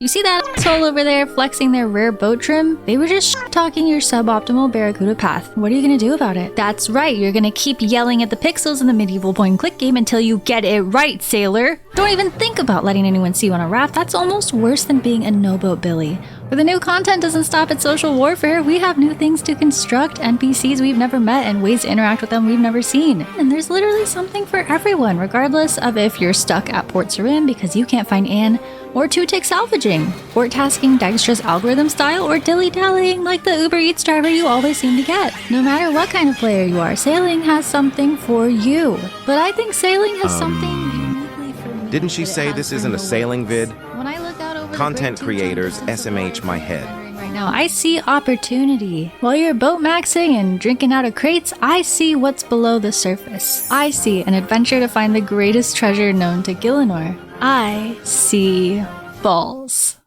You see that asshole over there flexing their rare boat trim? They were just talking your suboptimal Barracuda path. What are you gonna do about it? That's right, you're gonna keep yelling at the pixels in the medieval point-and-click game until you get it right, sailor! Don't even think about letting anyone see you on a raft. That's almost worse than being a no-boat Billy. But the new content doesn't stop at social warfare. We have new things to construct, NPCs we've never met, and ways to interact with them we've never seen. And there's literally something for everyone, regardless of if you're stuck at Port Sarim because you can't find Anne, or two-tick salvaging, port tasking dexterous algorithm style, or dilly-dallying like the Uber Eats driver you always seem to get. No matter what kind of player you are, sailing has something for you. But I think sailing has something uniquely for me. Didn't she say this isn't a sailing vid? When I look out over Content creators, SMH my head. Right now, I see opportunity. While you're boat maxing and drinking out of crates, I see what's below the surface. I see an adventure to find the greatest treasure known to Gillinor. I see balls.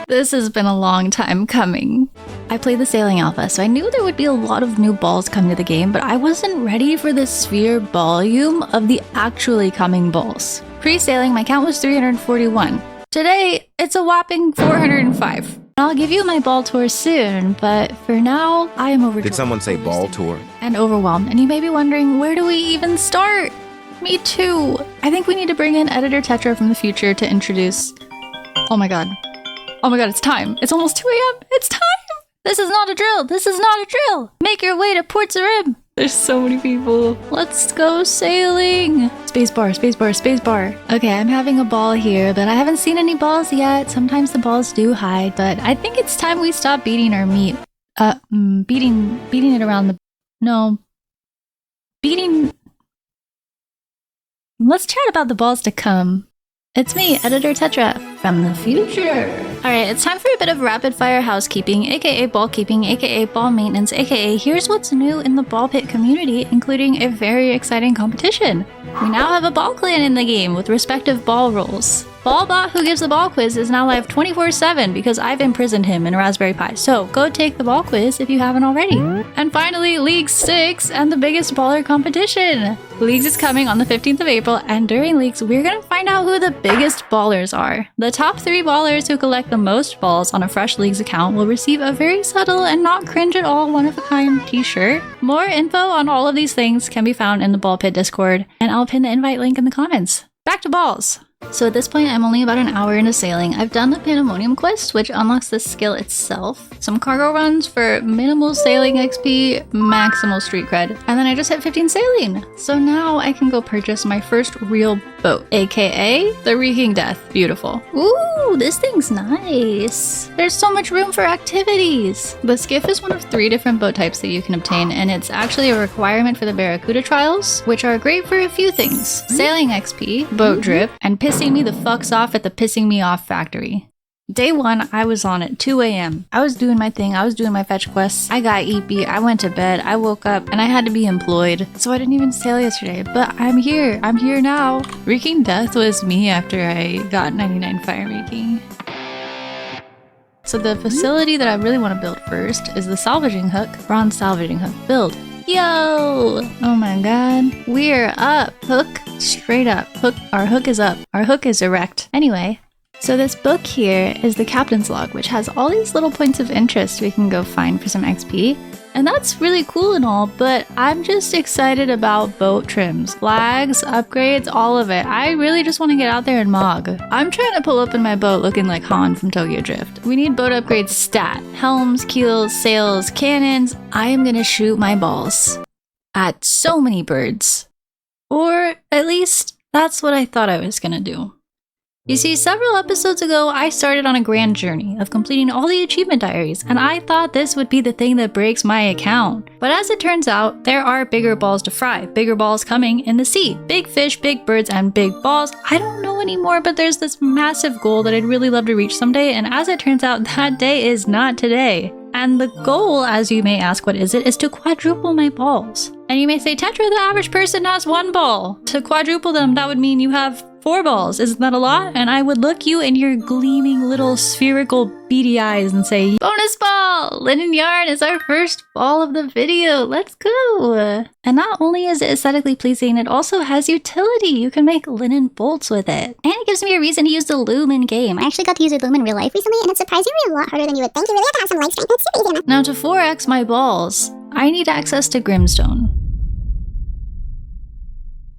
This has been a long time coming. I played the Sailing Alpha, so I knew there would be a lot of new balls coming to the game, but I wasn't ready for the sphere volume of the actually coming balls. Pre-sailing, my count was 341. Today, it's a whopping 405. I'll give you my ball tour soon, but for now, I am overjoyed. Did someone say ball tour? And overwhelmed, and you may be wondering, where do we even start? Me too. I think we need to bring in Editor Tetra from the future to introduce... Oh my god. Oh my god, it's time. It's almost 2 a.m. It's time! This is not a drill! This is not a drill! Make your way to Port Sarim! There's so many people. Let's go sailing! Spacebar, spacebar, spacebar. Okay, I'm having a ball here, but I haven't seen any balls yet. Sometimes the balls do hide, but I think it's time we stop beating our meat. Beating it around the... No. Beating... Let's chat about the balls to come. It's me, Editor Tetra, from the future. Alright, it's time for a bit of rapid fire housekeeping, aka ball keeping, aka ball maintenance, aka here's what's new in the BALLPIT community, including a very exciting competition. We now have a ball clan in the game with respective ball roles. Ballbot, who gives the ball quiz, is now live 24/7 because I've imprisoned him in a Raspberry Pi, so go take the ball quiz if you haven't already. And finally, League 6 and the biggest baller competition. Leagues is coming on the 15th of April, and during Leagues, we're gonna find out who the biggest ballers are. The top 3 ballers who collect the most balls on a fresh Leagues account will receive a very subtle and not cringe at all one-of-a-kind t-shirt. More info on all of these things can be found in the BALLPIT Discord, and I'll pin the invite link in the comments. Back to balls! So at this point, I'm only about an hour into sailing. I've done the Pandemonium quest, which unlocks the skill itself, some cargo runs for minimal sailing XP, maximal street cred, and then I just hit 15 sailing. So now I can go purchase my first real boat, aka the Reeking Death. Beautiful. Ooh, this thing's nice. There's so much room for activities. The skiff is one of 3 different boat types that you can obtain, and it's actually a requirement for the Barracuda trials, which are great for a few things. Sailing XP, boat drip, and pissing me the fucks off at the Pissing Me Off factory. Day 1, I was on at 2 a.m. I was doing my thing, I was doing my fetch quests, I got yippeeee, I went to bed, I woke up, and I had to be employed. So I didn't even sail yesterday, but I'm here now. Reeking Death was me after I got 99 fire making. So the facility that I really want to build first is the salvaging hook, bronze salvaging hook. Build. Yo! Oh my god. We're up. Hook. Straight up. Hook. Our hook is up. Our hook is erect. Anyway, so this book here is the Captain's Log, which has all these little points of interest we can go find for some XP. And that's really cool and all, but I'm just excited about boat trims, flags, upgrades, all of it. I really just want to get out there and mog. I'm trying to pull up in my boat looking like Han from Tokyo Drift. We need boat upgrades stat. Helms, keels, sails, cannons. I am gonna shoot my balls at so many birds. Or at least that's what I thought I was gonna do. You see, several episodes ago, I started on a grand journey of completing all the achievement diaries, and I thought this would be the thing that breaks my account. But as it turns out, there are bigger balls to fry, bigger balls coming in the sea. Big fish, big birds, and big balls. I don't know anymore, but there's this massive goal that I'd really love to reach someday, and as it turns out, that day is not today. And the goal, as you may ask what is it, is to quadruple my balls. And you may say, Tetra, the average person has 1 ball. To quadruple them, that would mean you have 4 balls, isn't that a lot? And I would look you in your gleaming little spherical beady eyes and say, bonus ball! Linen yarn is our first ball of the video, let's go! And not only is it aesthetically pleasing, it also has utility. You can make linen bolts with it. And it gives me a reason to use the loom in game. I actually got to use a loom in real life recently, and it's surprisingly a lot harder than you would think. You really have to have some leg strength. It's super easy enough. Now to 4x my balls, I need access to Grimstone.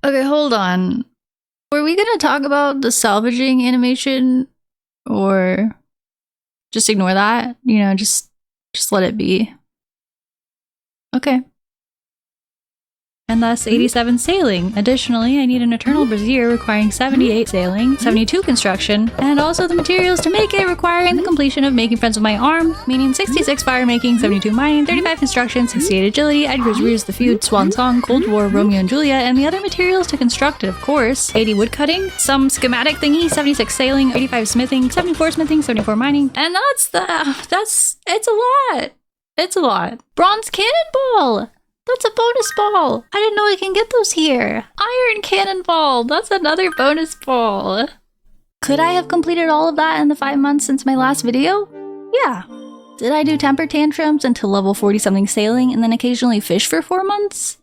Okay, hold on. Were we gonna talk about the salvaging animation? Or just ignore that? You know, just let it be. Okay. And thus 87 sailing. Additionally, I need an eternal brazier requiring 78 sailing, 72 construction, and also the materials to make it requiring the completion of making friends with my arm, meaning 66 fire making, 72 mining, 35 construction, 68 agility, Edgar's Ruse, the Feud, Swan Song, Cold War, Romeo and Juliet, and the other materials to construct it, of course. 80 wood cutting, some schematic thingy, 76 sailing, 85 smithing, 74 smithing, 74 mining, and it's a lot. It's a lot. Bronze cannonball! That's a bonus ball! I didn't know I can get those here! Iron cannonball! That's another bonus ball! Could I have completed all of that in the 5 months since my last video? Yeah. Did I do temper tantrums until level 40 something sailing and then occasionally fish for 4 months?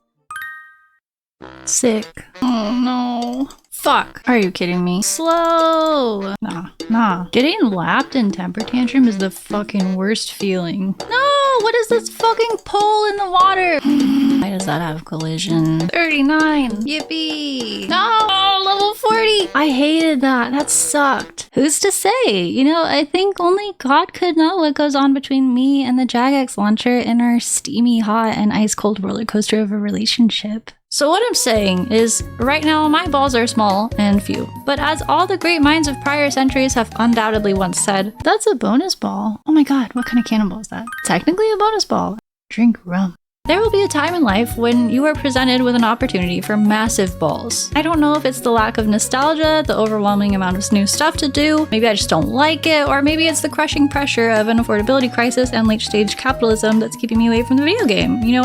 Sick. Oh no. Fuck. Are you kidding me? Slow! Nah. Getting lapped in temper tantrum is the fucking worst feeling. No! What is this fucking pole in the water? Why does that have collision? 39! Yippee! No! Level 40! I hated that. That sucked. Who's to say? You know, I think only God could know what goes on between me and the Jagex launcher in our steamy, hot, and ice-cold roller coaster of a relationship. So what I'm saying is, right now my balls are small and few, but as all the great minds of prior centuries have undoubtedly once said, that's a bonus ball. Oh my god, what kind of cannonball is that? Technically a bonus ball. Drink rum. There will be a time in life when you are presented with an opportunity for massive balls. I don't know if it's the lack of nostalgia, the overwhelming amount of new stuff to do, maybe I just don't like it, or maybe it's the crushing pressure of an affordability crisis and late stage capitalism that's keeping me away from the video game. You know,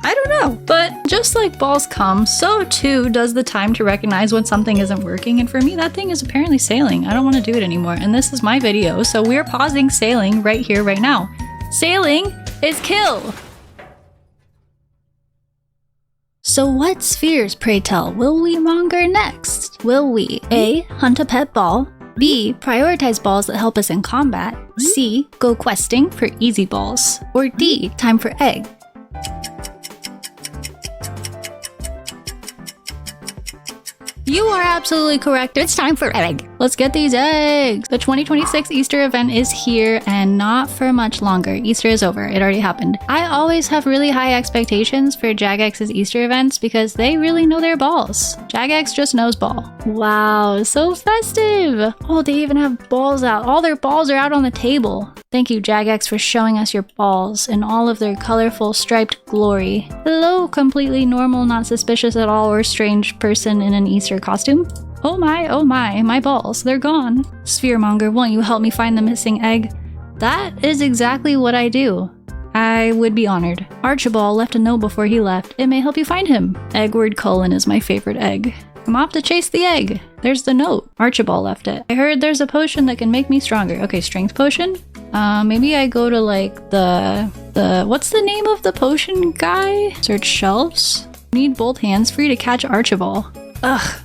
I don't know, but just like balls come, so too does the time to recognize when something isn't working, and for me that thing is apparently sailing. I don't want to do it anymore, and this is my video, so we're pausing sailing right here, right now. Sailing is kill! So what spheres, pray tell, will we monger next? Will we A. Hunt a pet ball, B. Prioritize balls that help us in combat, C. Go questing for easy balls, or D. Time for egg? You are absolutely correct. It's time for egg. Let's get these eggs. The 2026 Easter event is here and not for much longer. Easter is over. It already happened. I always have really high expectations for Jagex's Easter events because they really know their balls. Jagex just knows ball. Wow, so festive. Oh, they even have balls out. All their balls are out on the table. Thank you, Jagex, for showing us your balls in all of their colorful striped glory. Hello, completely normal, not suspicious at all, or strange person in an Easter costume. Oh my balls, they're gone. Spheremonger, won't you help me find the missing egg? That is exactly what I do. I would be honored. Archibald left a note before he left. It may help you find him. Eggward Cullen is my favorite egg. I'm off to chase the egg. There's the note. Archibald left it. I heard there's a potion that can make me stronger. Okay, strength potion? Maybe I go to like the what's the name of the potion guy? Search shelves. Need both hands free to catch Archibald. Ugh.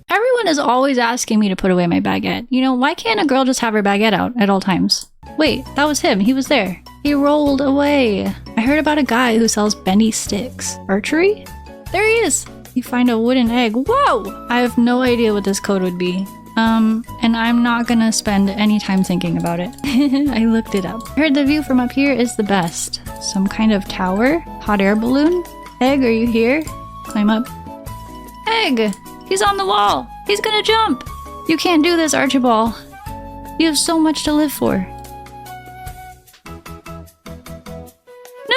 Everyone is always asking me to put away my baguette. You know, why can't a girl just have her baguette out at all times? Wait, that was him. He was there. He rolled away. I heard about a guy who sells bendy sticks. Archery? There he is. You find a wooden egg. Whoa! I have no idea what this code would be. And I'm not gonna spend any time thinking about it. I looked it up. I heard the view from up here is the best. Some kind of tower? Hot air balloon? Egg, are you here? Climb up. Egg! He's on the wall! He's gonna jump! You can't do this, Archibald. You have so much to live for. No!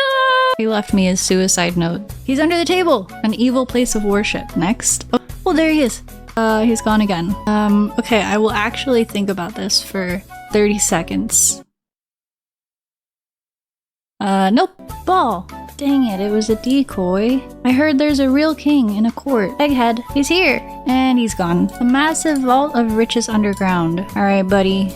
He left me his suicide note. He's under the table! An evil place of worship. Next. Oh, there he is. He's gone again. Okay, I will actually think about this for 30 seconds. Nope. Ball. Dang it, it was a decoy. I heard there's a real king in a court. Egghead, he's here. And he's gone. A massive vault of riches underground. Alright, buddy.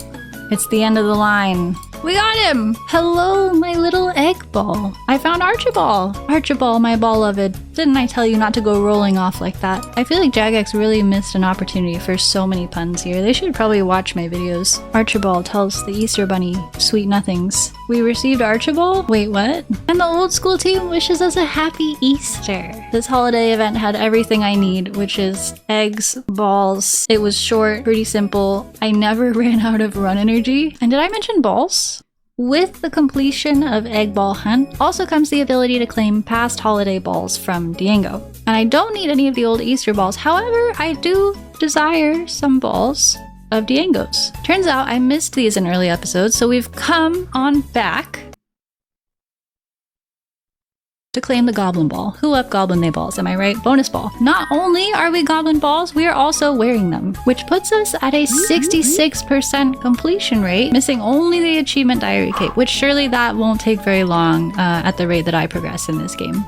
It's the end of the line. We got him! Hello, my little egg ball. I found Archibald. Archibald, my beloved. Didn't I tell you not to go rolling off like that? I feel like Jagex really missed an opportunity for so many puns here. They should probably watch my videos. Archibald tells the Easter Bunny sweet nothings. We received Archibald? Wait, what? And the old school team wishes us a happy Easter. This holiday event had everything I need, which is eggs, balls. It was short, pretty simple. I never ran out of run energy. And did I mention balls? With the completion of Egg Ball Hunt also comes the ability to claim past holiday balls from Diango. And I don't need any of the old Easter balls, however, I do desire some balls of Diango's. Turns out I missed these in early episodes, so we've come on back to claim the Goblin Ball. Who up Goblin they balls, am I right? Bonus ball. Not only are we Goblin balls, we are also wearing them, which puts us at a 66% completion rate, missing only the achievement diary cape, which surely that won't take very long at the rate that I progress in this game.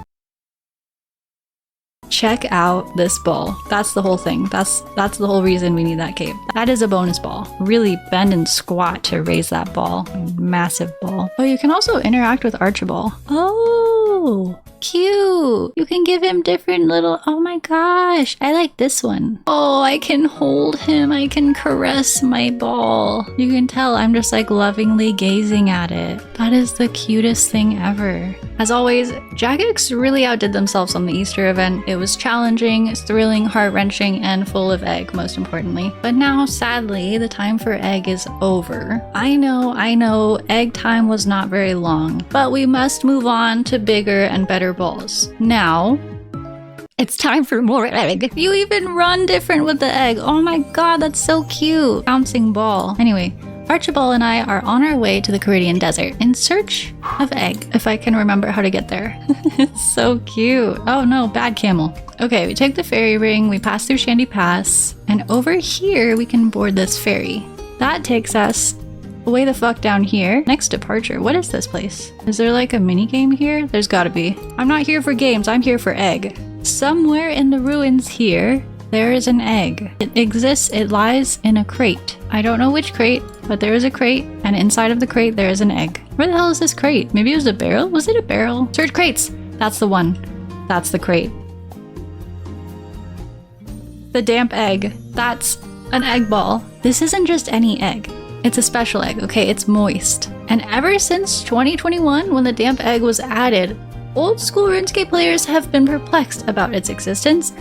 Check out this ball. That's the whole thing. That's the whole reason we need that cape. That is a bonus ball. Really bend and squat to raise that ball. Massive ball. Oh, you can also interact with Archibald. Oh, cute. You can give him different little... Oh my gosh. I like this one. Oh, I can hold him. I can caress my ball. You can tell I'm just like lovingly gazing at it. That is the cutest thing ever. As always, Jagex really outdid themselves on the Easter event. It was challenging, thrilling, heart-wrenching, and full of egg, most importantly. But now, sadly, the time for egg is over. I know, egg time was not very long, but we must move on to bigger and better balls. Now, it's time for more egg. You even run different with the egg. Oh my god, that's so cute. Bouncing ball. Anyway, Archibald and I are on our way to the Caridian Desert in search of egg, if I can remember how to get there. It's so cute. Oh no, bad camel. Okay, we take the ferry ring, we pass through Shandy Pass, and over here we can board this ferry. That takes us way the fuck down here. Next departure. What is this place? Is there like a mini game here? There's gotta be. I'm not here for games, I'm here for egg. Somewhere in the ruins here, there is an egg. It exists, it lies in a crate. I don't know which crate, but there is a crate, and inside of the crate there is an egg. Where the hell is this crate? Maybe it was a barrel? Was it a barrel? Search crates! That's the one. That's the crate. The damp egg. That's an egg ball. This isn't just any egg. It's a special egg, okay? It's moist. And ever since 2021, when the damp egg was added, old school RuneScape players have been perplexed about its existence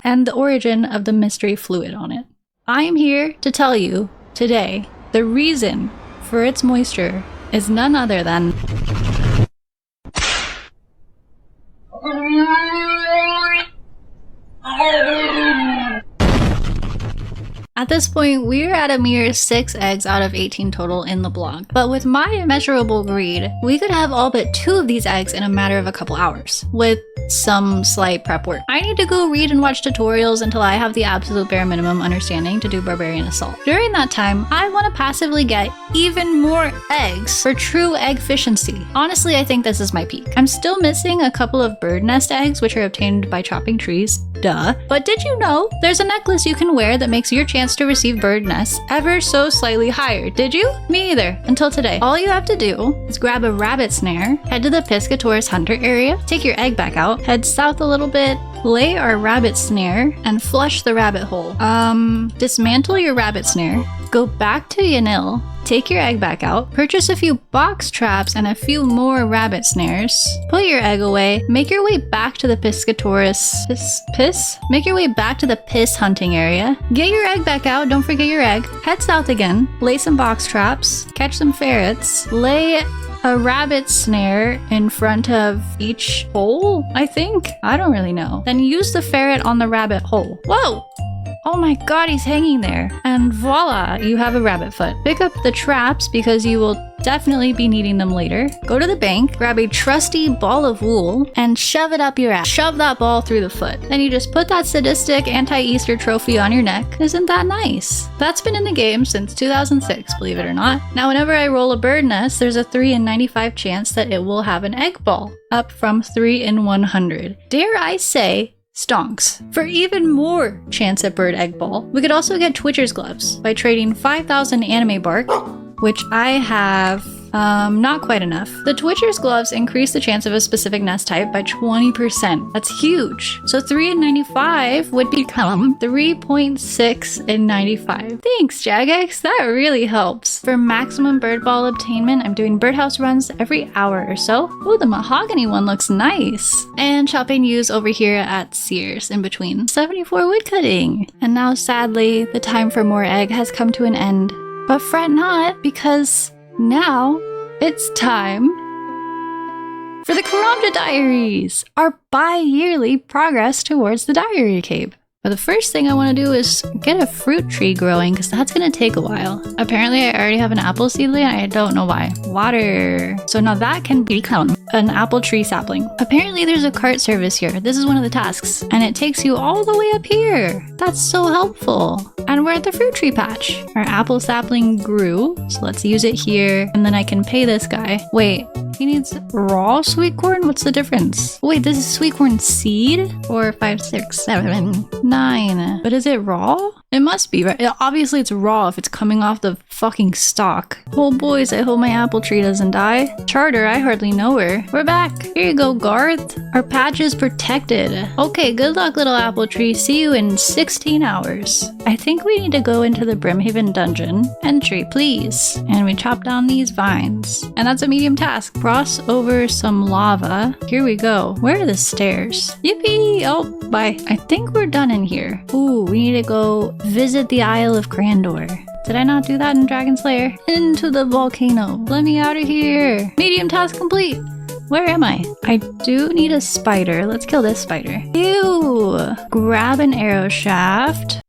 and the origin of the mystery fluid on it. I am here to tell you today the reason for its moisture is none other than At this point, we're at a mere 6 eggs out of 18 total in the blog. But with my immeasurable greed, we could have all but 2 of these eggs in a matter of a couple hours, with some slight prep work. I need to go read and watch tutorials until I have the absolute bare minimum understanding to do Barbarian Assault. During that time, I want to passively get even more eggs for true egg efficiency. Honestly, I think this is my peak. I'm still missing a couple of bird nest eggs, which are obtained by chopping trees. Duh. But did you know there's a necklace you can wear that makes your chance to receive bird nests ever so slightly higher? Did you? Me either. Until today. All you have to do is grab a rabbit snare, head to the Piscator's Hunter area, take your egg back out, head south a little bit, lay our rabbit snare, and flush the rabbit hole. Dismantle your rabbit snare, go back to Yanil, take your egg back out, purchase a few box traps and a few more rabbit snares, put your egg away, make your way back to the Piscator's Make your way back to the piss hunting area, get your egg back out, don't forget your egg, head south again, lay some box traps, catch some ferrets, lay a rabbit snare in front of each hole, I think? I don't really know. Then use the ferret on the rabbit hole. Whoa! Oh my god, he's hanging there. And voila, you have a rabbit foot. Pick up the traps because you will definitely be needing them later. Go to the bank, grab a trusty ball of wool, and shove it up your ass. Shove that ball through the foot. Then you just put that sadistic anti-Easter trophy on your neck. Isn't that nice? That's been in the game since 2006, believe it or not. Now, whenever I roll a bird nest, there's a 3 in 95 chance that it will have an egg ball, up from 3 in 100. Dare I say, stonks. For even more chance at bird egg ball, we could also get Twitcher's gloves by trading 5,000 anime bark, which I have not quite enough. The Twitcher's gloves increase the chance of a specific nest type by 20%. That's huge. So 3 in 95 would become 3.6 in 95. Thanks, Jagex. That really helps. For maximum bird ball obtainment, I'm doing birdhouse runs every hour or so. Ooh, the mahogany one looks nice. And chopping yews over here at Sears in between. 74 wood cutting. And now, sadly, the time for more egg has come to an end. But fret not, because now it's time for the Karamja Diaries, our bi-yearly progress towards the Diary Cape. But the first thing I want to do is get a fruit tree growing, because that's going to take a while. Apparently I already have an apple seedling, I don't know why. Water. So now that can become an apple tree sapling. Apparently there's a cart service here. This is one of the tasks, and it takes you all the way up here. That's so helpful. And we're at the fruit tree patch. Our apple sapling grew, so let's use it here, and then I can pay this guy. Wait, he needs raw sweet corn? What's the difference? Wait, this is sweet corn seed? 4, 5, 6, 7, 9. But is it raw? It must be, right? Obviously it's raw if it's coming off the fucking stalk. Oh boys, I hope my apple tree doesn't die. Charter, I hardly know her. We're back. Here you go, Garth. Our patch is protected. Okay, good luck, little apple tree. See you in 16 hours. I think we need to go into the Brimhaven dungeon. Entry, please. And we chop down these vines. And that's a medium task. Cross over some lava. Here we go. Where are the stairs? Yippee! Oh, bye. I think we're done in here. Ooh, we need to go visit the Isle of Grandor. Did I not do that in Dragon Slayer? Into the volcano. Let me out of here. Medium task complete. Where am I? I do need a spider. Let's kill this spider. Ew. Grab an arrow shaft.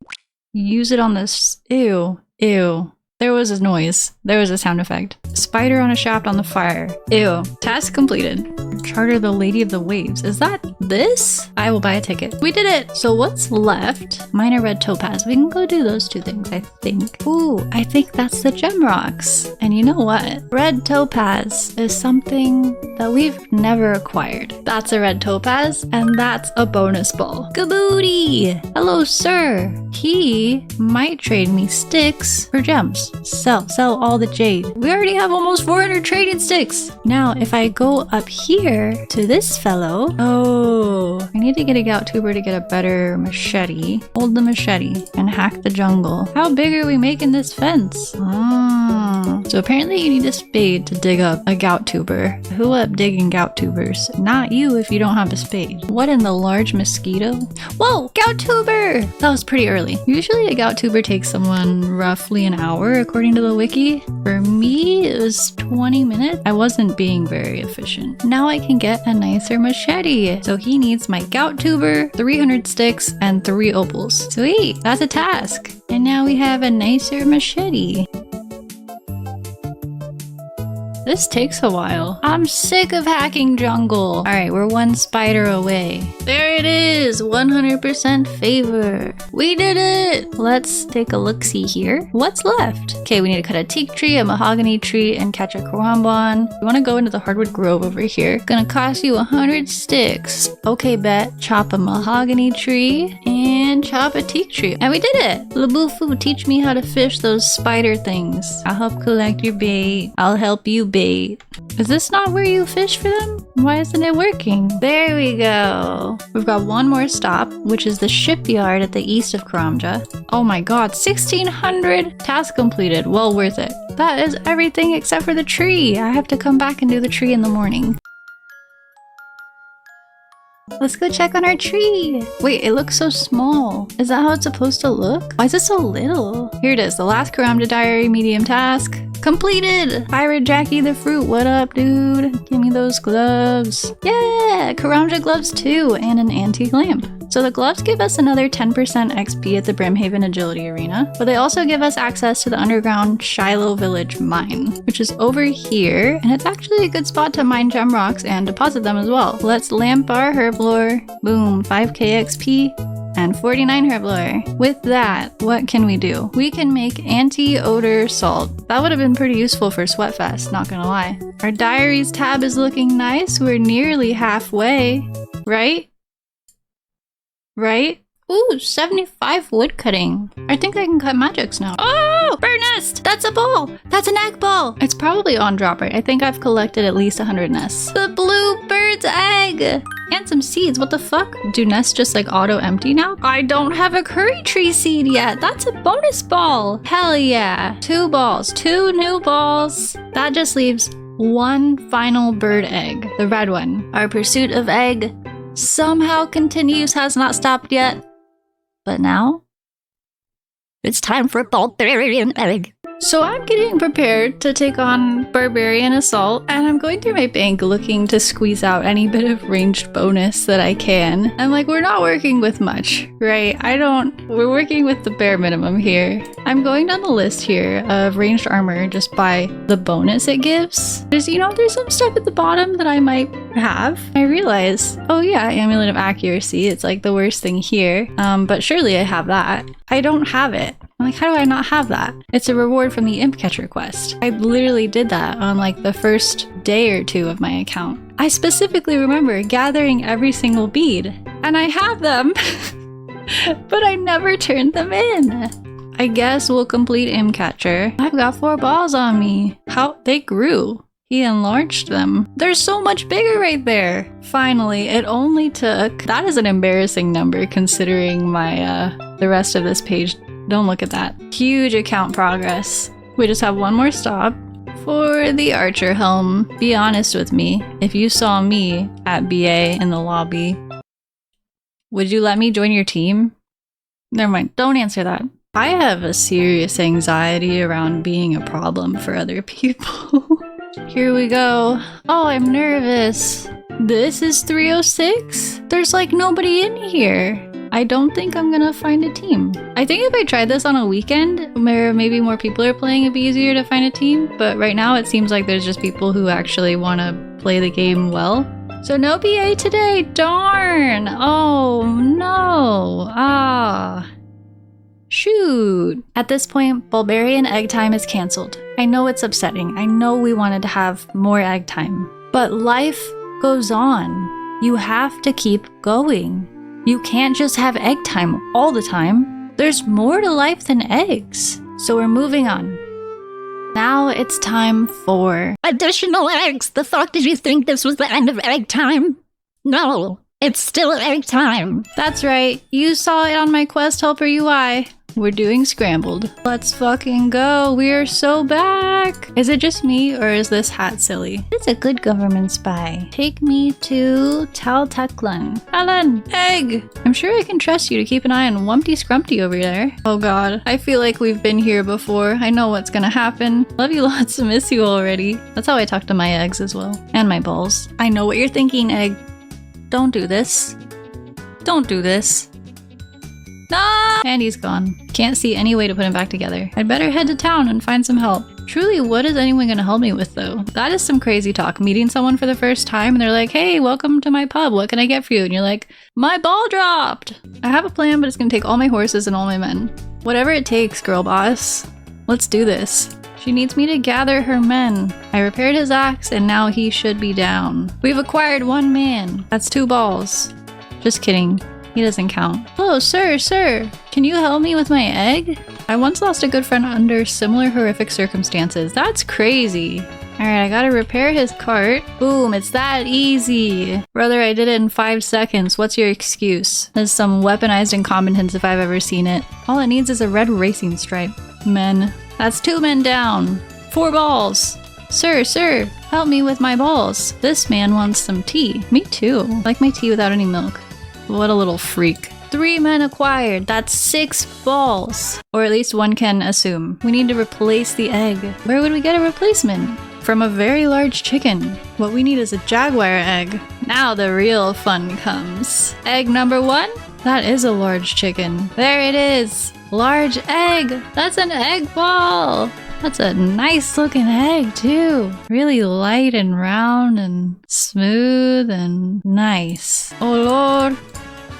Use it on this. Ew. Ew. There was a noise. There was a sound effect. Spider on a shaft on the fire. Ew. Task completed. Charter the Lady of the Waves. Is that this? I will buy a ticket. We did it! So what's left? Minor red topaz. We can go do those two things, I think. Ooh, I think that's the gem rocks. And you know what? Red topaz is something that we've never acquired. That's a red topaz, and that's a bonus ball. Kaboody! Hello, sir. He might trade me sticks for gems. Sell all the jade. We already have almost 400 trading sticks. Now, if I go up here to this fellow. Oh, I need to get a gout tuber to get a better machete. Hold the machete and hack the jungle. How big are we making this fence? So apparently you need a spade to dig up a gout tuber. Who up digging gout tubers? Not you if you don't have a spade. What in the large mosquito? Whoa, gout tuber! That was pretty early. Usually a gout tuber takes someone roughly an hour according to the wiki. For me, it was 20 minutes. I wasn't being very efficient. Now I can get a nicer machete. So he needs my gout tuber, 300 sticks, and 3 opals. Sweet, that's a task. And now we have a nicer machete. This takes a while. I'm sick of hacking jungle. All right, we're 1 spider away. There it is, 100% favor. We did it. Let's take a look-see here. What's left? Okay, we need to cut a teak tree, a mahogany tree, and catch a karambon. We want to go into the hardwood grove over here. Gonna cost you 100 sticks. Okay, bet. Chop a mahogany tree and chop a teak tree. And we did it. Labufu, teach me how to fish those spider things. I'll help collect your bait. I'll help you bait. Is this not where you fish for them? Why isn't it working? There we go. We've got one more stop, which is the shipyard at the east of Karamja. Oh my god, 1600! Task completed. Well worth it. That is everything except for the tree. I have to come back and do the tree in the morning. Let's go check on our tree. Wait, it looks so small. Is that how it's supposed to look? Why is it so little? Here it is, the last Karamja Diary medium task. Completed! Pirate Jackie the Fruit, what up, dude? Give me those gloves. Yeah! Karamja gloves too, and an antique lamp. So the gloves give us another 10% XP at the Brimhaven Agility Arena, but they also give us access to the underground Shiloh Village mine, which is over here, and it's actually a good spot to mine gem rocks and deposit them as well. Let's lamp our herblore. Boom, 5k XP and 49 herblore. With that, what can we do? We can make anti-odor salt. That would have been pretty useful for Sweatfest, not gonna lie. Our diaries tab is looking nice. We're nearly halfway, right? Right? Ooh, 75 wood cutting. I think I can cut magics now. Oh, bird nest! That's a ball! That's an egg ball! It's probably on drop right. I think I've collected at least 100 nests. The blue bird's egg! And some seeds, what the fuck? Do nests just like auto empty now? I don't have a curry tree seed yet. That's a bonus ball. Hell yeah. 2 balls, 2 new balls. That just leaves 1 final bird egg, the red one. Our pursuit of egg somehow continues, has not stopped yet. But now, it's time for barbarian egg. So I'm getting prepared to take on Barbarian Assault, and I'm going through my bank looking to squeeze out any bit of ranged bonus that I can. And like, we're not working with much, right? We're working with the bare minimum here. I'm going down the list here of ranged armor just by the bonus it gives. There's some stuff at the bottom that I might have. I realize, oh yeah, Amulet of Accuracy, it's like the worst thing here. But surely I have that. I don't have it. I'm like, how do I not have that? It's a reward from the Imp Catcher quest. I literally did that on like the first day or 2 of my account. I specifically remember gathering every single bead, and I have them, but I never turned them in. I guess we'll complete Imp Catcher. I've got 4 balls on me. How they grew. He enlarged them. They're so much bigger right there. Finally, it only took... That is an embarrassing number considering my, the rest of this page. Don't look at that. Huge account progress. We just have 1 more stop. For the Archer Helm, be honest with me. If you saw me at BA in the lobby, would you let me join your team? Never mind, don't answer that. I have a serious anxiety around being a problem for other people. Here we go. Oh, I'm nervous. This is 306? There's like nobody in here. I don't think I'm gonna find a team. I think if I tried this on a weekend where maybe more people are playing, it'd be easier to find a team. But right now it seems like there's just people who actually want to play the game well. So no BA today, darn! Oh no! Ah. Shoot! At this point, Barbarian egg time is cancelled. I know it's upsetting. I know we wanted to have more egg time. But life goes on. You have to keep going. You can't just have egg time all the time. There's more to life than eggs. So we're moving on. Now it's time for additional eggs. The fuck did you think this was the end of egg time? No, it's still egg time. That's right. You saw it on my quest helper UI. We're doing scrambled. Let's fucking go. We are so back. Is it just me or is this hat silly? It's a good government spy. Take me to Tal Teklan. Alan, egg. I'm sure I can trust you to keep an eye on Wumpty Scrumpty over there. Oh god, I feel like we've been here before. I know what's gonna happen. Love you lots and miss you already. That's how I talk to my eggs as well. And my balls. I know what you're thinking, egg. Don't do this. Don't do this. No! And he's gone. Can't see any way to put him back together. I'd better head to town and find some help. Truly, what is anyone gonna help me with though? That is some crazy talk. Meeting someone for the first time and they're like, hey, welcome to my pub. What can I get for you? And you're like, my ball dropped! I have a plan, but it's gonna take all my horses and all my men. Whatever it takes, girl boss. Let's do this. She needs me to gather her men. I repaired his axe and now he should be down. We've acquired 1 man. That's 2 balls. Just kidding. He doesn't count. Hello, sir. Can you help me with my egg? I once lost a good friend under similar horrific circumstances. That's crazy. Alright, I gotta repair his cart. Boom, it's that easy. Brother, I did it in 5 seconds. What's your excuse? That's some weaponized incompetence if I've ever seen it. All it needs is a red racing stripe. Men. That's 2 men down. 4 balls. Sir, help me with my balls. This man wants some tea. Me too. I like my tea without any milk. What a little freak. 3 men acquired. That's 6 balls. Or at least one can assume. We need to replace the egg. Where would we get a replacement? From a very large chicken. What we need is a jaguar egg. Now the real fun comes. Egg number 1? That is a large chicken. There it is. Large egg. That's an egg ball. That's a nice looking egg too. Really light and round and smooth and nice. Oh Lord.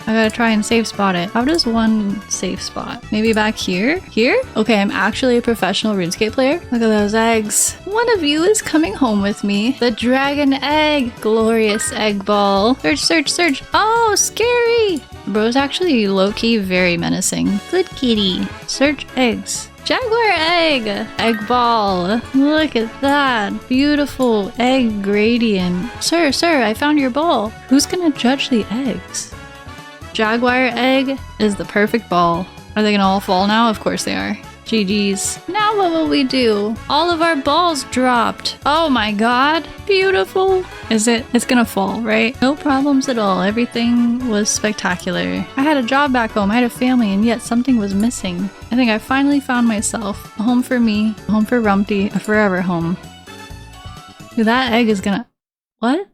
I gotta try and safe spot it. How does one safe spot? Maybe back here? Here? Okay, I'm actually a professional RuneScape player. Look at those eggs. One of you is coming home with me. The dragon egg. Glorious egg ball. Search, search, search. Oh, scary. Bro's actually low-key very menacing. Good kitty. Search eggs. Jaguar egg! Egg ball. Look at that. Beautiful egg gradient. Sir, I found your ball. Who's gonna judge the eggs? Jaguar egg is the perfect ball. Are they gonna all fall now? Of course they are. GG's. Now what will we do? All of our balls dropped. Oh my god. Beautiful. Is it? It's gonna fall, right? No problems at all. Everything was spectacular. I had a job back home. I had a family, and yet something was missing. I think I finally found myself. A home for me. A home for Rumpty. A forever home. Dude, that egg is gonna... What?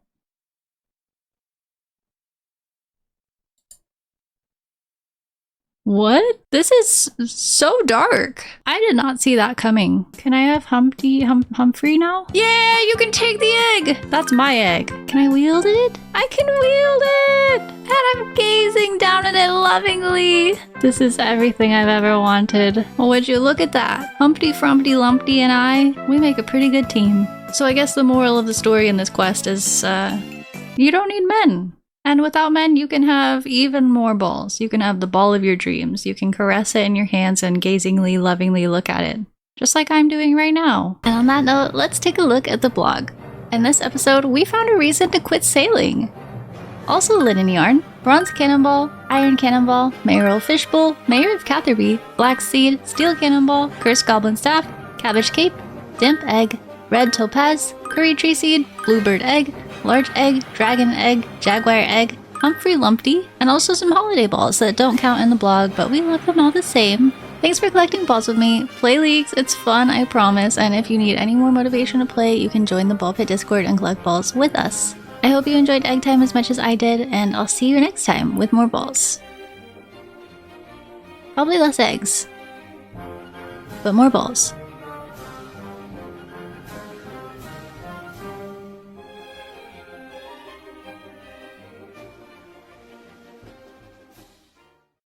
What? This is so dark. I did not see that coming. Can I have Humphrey now? Yeah, you can take the egg. That's my egg. Can I wield it? I can wield it. And I'm gazing down at it lovingly. This is everything I've ever wanted. Well, would you look at that? Humpty, Frumpty, Lumpty, and I, we make a pretty good team. So I guess the moral of the story in this quest is, you don't need men. And without men, you can have even more balls. You can have the ball of your dreams. You can caress it in your hands and gazingly, lovingly look at it. Just like I'm doing right now. And on that note, let's take a look at the blog. In this episode, we found a reason to quit sailing. Also linen yarn, bronze cannonball, iron cannonball, mayoral fishbowl, mayor of Catherby, black seed, steel cannonball, cursed goblin staff, cabbage cape, dimp egg, red topaz, curry tree seed, bluebird egg, large egg, dragon egg, jaguar egg, Humphrey Lumpty, and also some holiday balls that don't count in the blog, but we love them all the same. Thanks for collecting balls with me. Play leagues, it's fun, I promise, and if you need any more motivation to play, you can join the BALLPIT Discord and collect balls with us. I hope you enjoyed egg time as much as I did, and I'll see you next time with more balls. Probably less eggs, but more balls.